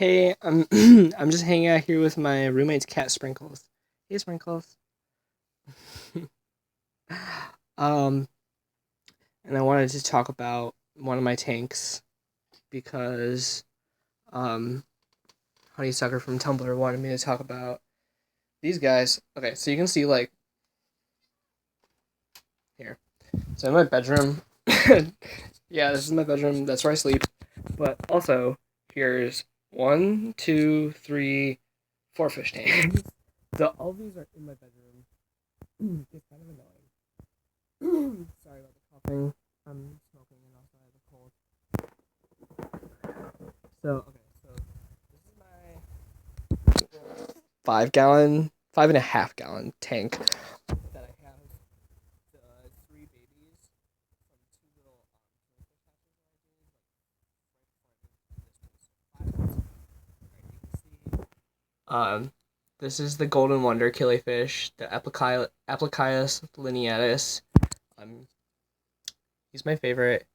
Hey, I'm I'm just hanging out here with my roommate's cat Sprinkles. Hey Sprinkles. Um, and I wanted to talk about one of my tanks because Honeysucker from Tumblr wanted me to talk about these guys. Okay, so you can see like here. So in my bedroom, yeah, this is my bedroom. That's where I sleep. But also here's one, two, three, four fish tanks. So all these are in my bedroom. It's kind of annoying. Sorry about the coughing. I'm smoking and also I have a cold. So, okay, so this is my 5 gallon, 5.5 gallon tank that I have three babies from two little this is the Golden Wonder killifish, the Applichius lineatus. He's my favorite.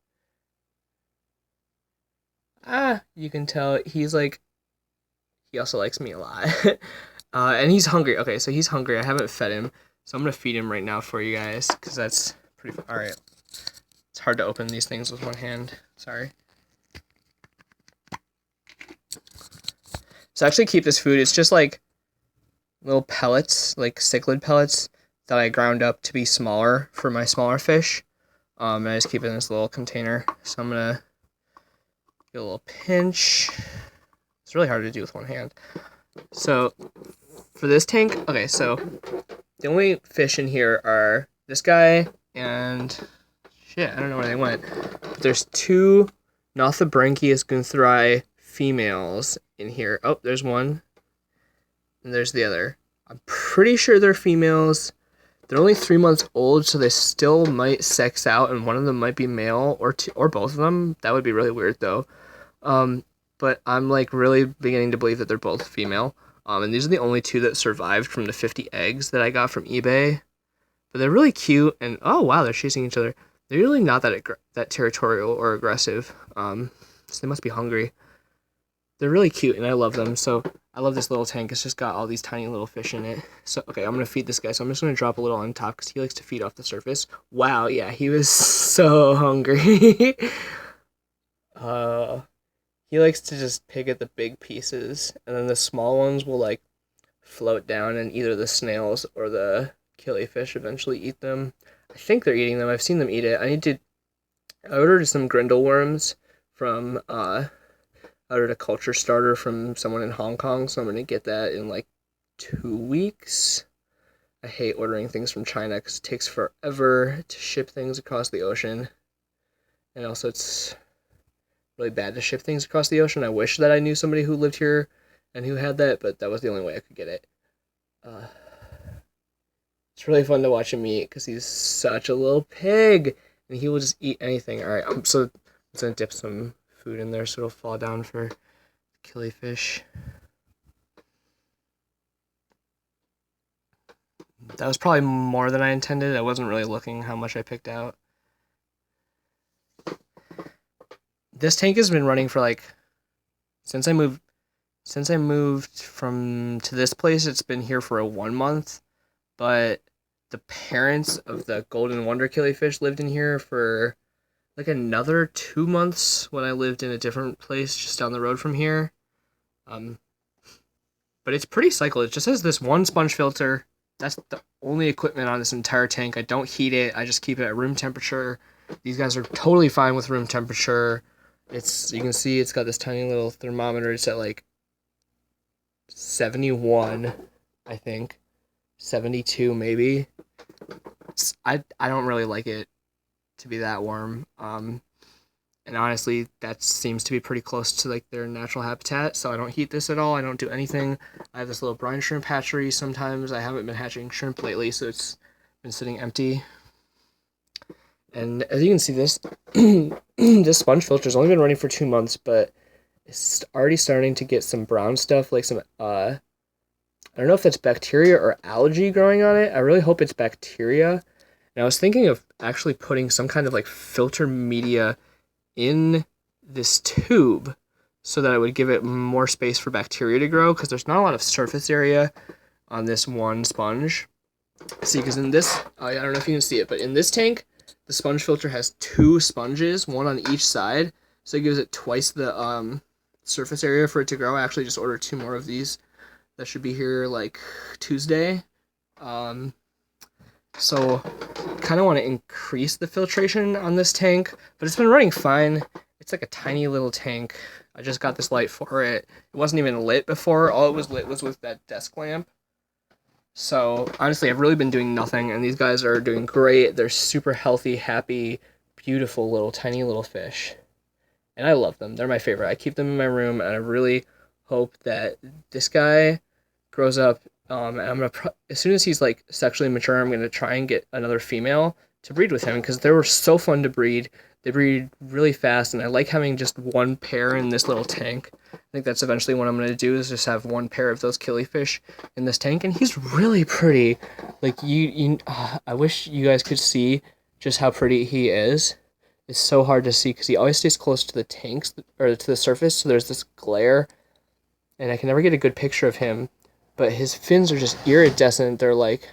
You can tell he's like he also likes me a lot. And he's hungry. Okay, so he's hungry. I haven't fed him, so I'm gonna feed him right now for you guys because that's pretty. All right, it's hard to open these things with one hand. Sorry. So I actually keep this food. It's just like little pellets, like cichlid pellets that I ground up to be smaller for my smaller fish. And I just keep it in this little container. So I'm gonna get a little pinch. It's really hard to do with one hand. So for this tank, okay, so the only fish in here are this guy and shit, I don't know where they went. But there's two Nothabranchius guntheri females in here. Oh, there's one. And there's the other. I'm pretty sure they're females. They're only 3 months old, so they still might sex out, and one of them might be male, or both of them. That would be really weird, though. But I'm like really beginning to believe that they're both female. And these are the only two that survived from the 50 eggs that I got from eBay. But they're really cute, and oh wow, they're chasing each other. They're really not that territorial or aggressive. So they must be hungry. They're really cute, and I love them. So I love this little tank. It's just got all these tiny little fish in it. So, okay, I'm going to feed this guy. So I'm just going to drop a little on top because he likes to feed off the surface. Wow, yeah, he was so hungry. uh, he likes to just pick at the big pieces. And then the small ones will, like, float down and either the snails or the killifish eventually eat them. I think they're eating them. I've seen them eat it. I ordered some grindle worms from, I ordered a culture starter from someone in Hong Kong, so I'm going to get that in like 2 weeks. I hate ordering things from China because it takes forever to ship things across the ocean. And also it's really bad to ship things across the ocean. I wish that I knew somebody who lived here and who had that, but that was the only way I could get it. It's really fun to watch him eat because he's such a little pig. And he will just eat anything. Alright, I'm going to dip some food in there so it'll fall down for killifish. That was probably more than I intended. I wasn't really looking how much I picked out. This tank has been running for like since I moved from to this place. It's been here for 1 month, but the parents of the Golden Wonder killifish lived in here for like another 2 months when I lived in a different place just down the road from here. But it's pretty cycle. It just has this one sponge filter. That's the only equipment on this entire tank. I don't heat it. I just keep it at room temperature. These guys are totally fine with room temperature. You can see it's got this tiny little thermometer. It's at like 71, I think. 72 maybe. I don't really like it to be that warm. And honestly, that seems to be pretty close to like their natural habitat, so I don't heat this at all. I don't do anything. I have this little brine shrimp hatchery sometimes. I haven't been hatching shrimp lately, so it's been sitting empty. And as you can see, this this sponge filter's only been running for 2 months, but it's already starting to get some brown stuff, like some I don't know if that's bacteria or algae growing on it. I really hope it's bacteria. And I was thinking of actually putting some kind of like filter media in this tube so that it would give it more space for bacteria to grow, because there's not a lot of surface area on this one sponge. See, because in this, I don't know if you can see it, but in this tank, the sponge filter has 2 sponges, one on each side, so it gives it twice the surface area for it to grow. I actually just ordered 2 more of these. That should be here like Tuesday. So kind of want to increase the filtration on this tank, but it's been running fine. It's like a tiny little tank. I just got this light for it. It wasn't even lit before. All it was lit was with that desk lamp. So honestly, I've really been doing nothing, and these guys are doing great. They're super healthy, happy, beautiful little tiny little fish, and I love them. They're my favorite. I keep them in my room, and I really hope that this guy grows up. And I'm gonna as soon as he's like sexually mature, I'm gonna try and get another female to breed with him, because they were so fun to breed. They breed really fast, and I like having just one pair in this little tank. I think that's eventually what I'm going to do, is just have one pair of those killifish in this tank, and he's really pretty. Like, I wish you guys could see just how pretty he is. It's so hard to see, because he always stays close to the tanks, or to the surface, so there's this glare, and I can never get a good picture of him, but his fins are just iridescent. They're like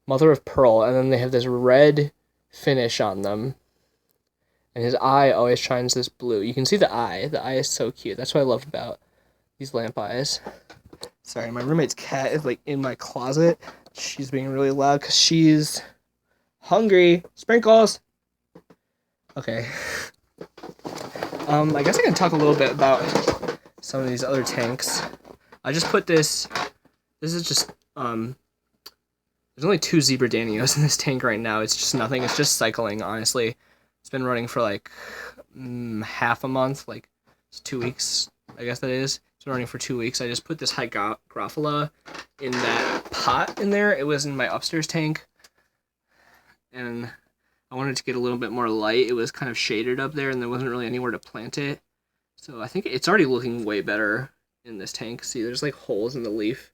mother of pearl, and then they have this red finish on them. And his eye always shines this blue. You can see the eye. The eye is so cute. That's what I love about these lamp eyes. Sorry, my roommate's cat is like in my closet. She's being really loud because she's hungry. Sprinkles! Okay. I guess I can talk a little bit about some of these other tanks. I just put this is just, there's only 2 zebra danios in this tank right now. It's just nothing. It's just cycling, honestly. It's been running for like half a month, like it's 2 weeks, I guess that is. It's been running for 2 weeks. I just put this hygrophila in that pot in there. It was in my upstairs tank, and I wanted to get a little bit more light. It was kind of shaded up there, and there wasn't really anywhere to plant it. So I think it's already looking way better in this tank. See, there's like holes in the leaf.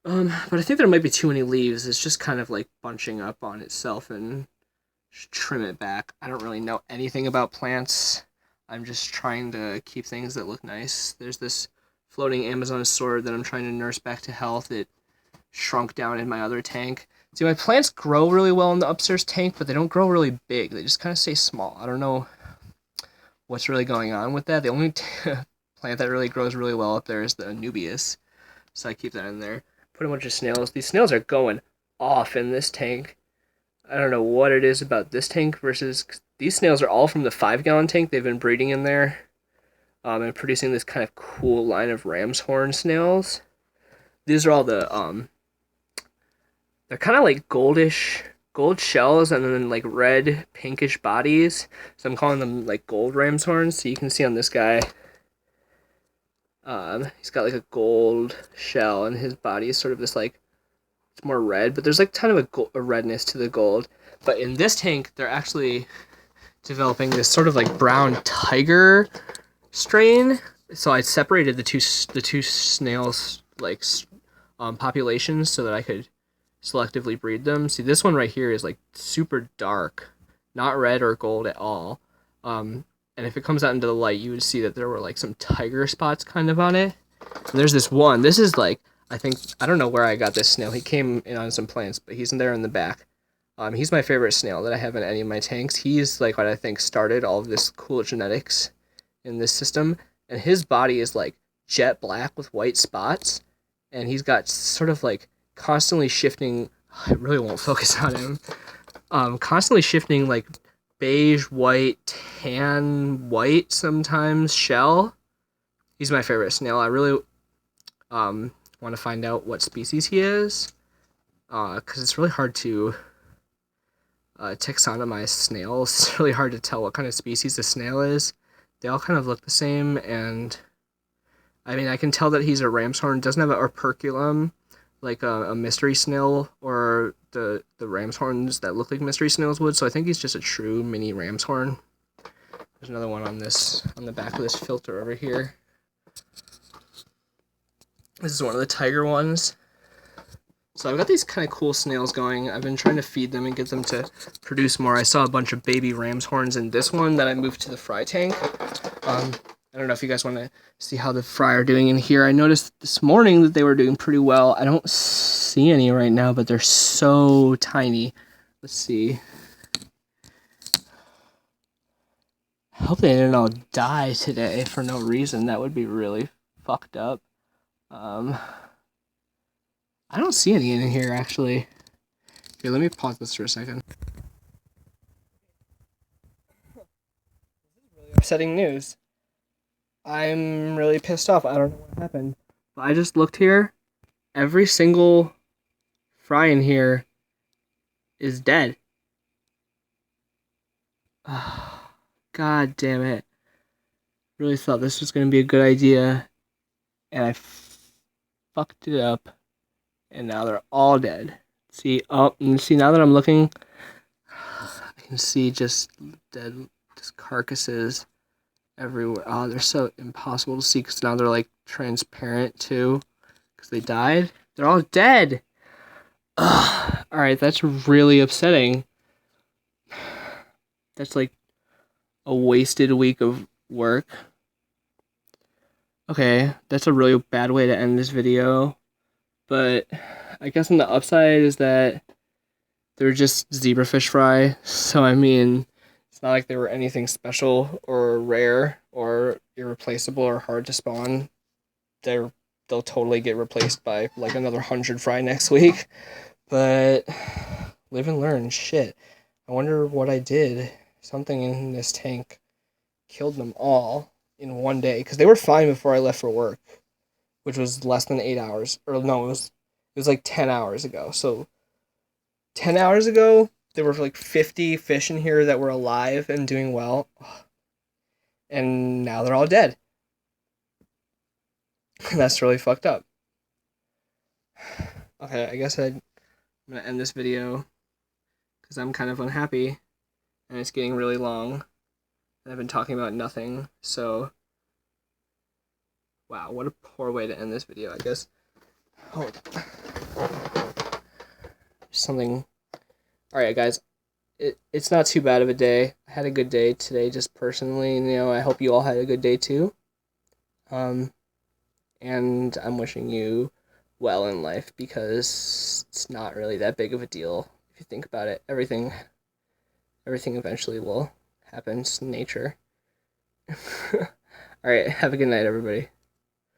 But I think there might be too many leaves. It's just kind of like bunching up on itself, and should trim it back. I don't really know anything about plants. I'm just trying to keep things that look nice. There's this floating Amazon sword that I'm trying to nurse back to health. It shrunk down in my other tank. See, my plants grow really well in the upstairs tank, but they don't grow really big. They just kind of stay small. I don't know what's really going on with that. The only plant that really grows really well up there is the Anubias, so I keep that in there. Put a bunch of snails. These snails are going off in this tank. I don't know what it is about this tank versus... These snails are all from the 5-gallon tank. They've been breeding in there and producing this kind of cool line of ram's horn snails. These are all the... they're kind of like gold shells and then like red, pinkish bodies. So I'm calling them like gold ram's horns. So you can see on this guy, he's got like a gold shell, and his body is sort of this like... It's more red, but there's like kind of a redness to the gold. But in this tank, they're actually developing this sort of like brown tiger strain. So I separated the two snails like populations so that I could selectively breed them. See, this one right here is like super dark, not red or gold at all. And if it comes out into the light, you would see that there were like some tiger spots kind of on it. And there's this one. This is like, I don't know where I got this snail. He came in on some plants, but he's in there in the back. He's my favorite snail that I have in any of my tanks. He's like what I think started all of this cool genetics in this system. And his body is like jet black with white spots. And he's got sort of like constantly shifting... I really won't focus on him. Constantly shifting like beige, white, tan, white sometimes shell. He's my favorite snail. I really... want to find out what species he is, because it's really hard to taxonomize snails. It's really hard to tell what kind of species a snail is. They all kind of look the same, and I mean, I can tell that he's a ram's horn. Doesn't have an operculum like a mystery snail or the ram's horns that look like mystery snails would, so I think he's just a true mini ram's horn. There's another one on the back of this filter over here. This is one of the tiger ones. So I've got these kind of cool snails going. I've been trying to feed them and get them to produce more. I saw a bunch of baby ram's horns in this one that I moved to the fry tank. And I don't know if you guys want to see how the fry are doing in here. I noticed this morning that they were doing pretty well. I don't see any right now, but they're so tiny. Let's see. I hope they didn't all die today for no reason. That would be really fucked up. I don't see any in here, actually. Here, let me pause this for a second. This is really upsetting news. I'm really pissed off. I don't know what happened. But I just looked here. Every single fry in here is dead. God damn it. Really thought this was going to be a good idea. And I fucked it up. And now they're all dead. See, oh, and see, now that I'm looking, I can see just dead just carcasses everywhere. Oh, they're so impossible to see because now they're like transparent too because they died. They're all dead. Ugh. All right, that's really upsetting. That's like a wasted week of work. Okay, that's a really bad way to end this video. But I guess on the upside is that they're just zebrafish fry. So I mean, it's not like they were anything special or rare or irreplaceable or hard to spawn. They'll totally get replaced by like another 100 fry next week. But live and learn. Shit. I wonder what I did. Something in this tank killed them all in one day because they were fine before I left for work, which was less than 8 hours. Or no, it was like 10 hours ago. So 10 hours ago, there were like 50 fish in here that were alive and doing well. And now they're all dead. That's really fucked up. Okay, I guess I'm going to end this video because I'm kind of unhappy and it's getting really long. And I've been talking about nothing, so wow, what a poor way to end this video, I guess. Oh, something. Alright, guys, it's not too bad of a day. I had a good day today, just personally, you know, I hope you all had a good day too. And I'm wishing you well in life because it's not really that big of a deal if you think about it. Everything eventually will happen. It's nature. Alright, have a good night, everybody.